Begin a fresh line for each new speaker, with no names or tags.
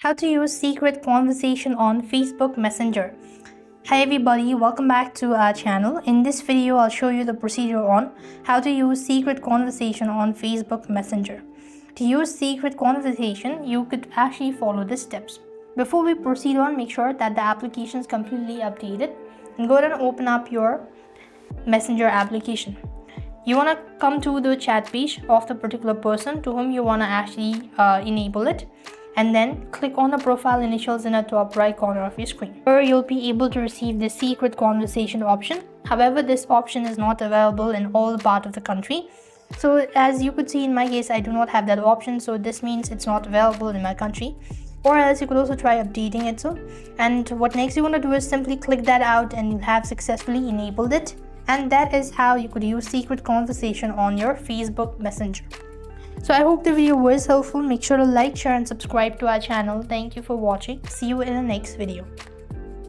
How to use secret conversation on Facebook Messenger. Hi everybody, welcome back to our channel. In this video, I'll show you the procedure on how to use secret conversation on Facebook Messenger. To use secret conversation, you could actually follow the steps. Before we proceed on, make sure that the application is completely updated and go ahead and open up your Messenger application. You want to come to the chat page of the particular person to whom you want to actually enable it, and then click on the profile initials in the top right corner of your screen. Here you'll be able to receive the secret conversation option. However, this option is not available in all part of the country. So as you could see in my case, I do not have that option, so this means it's not available in my country. Or else you could also try updating it. And what next you want to do is simply click that out and you'll have successfully enabled it. And that is how you could use secret conversation on your Facebook Messenger. So I hope the video was helpful. Make sure to like, share and subscribe to our channel. Thank you for watching. See you in the next video.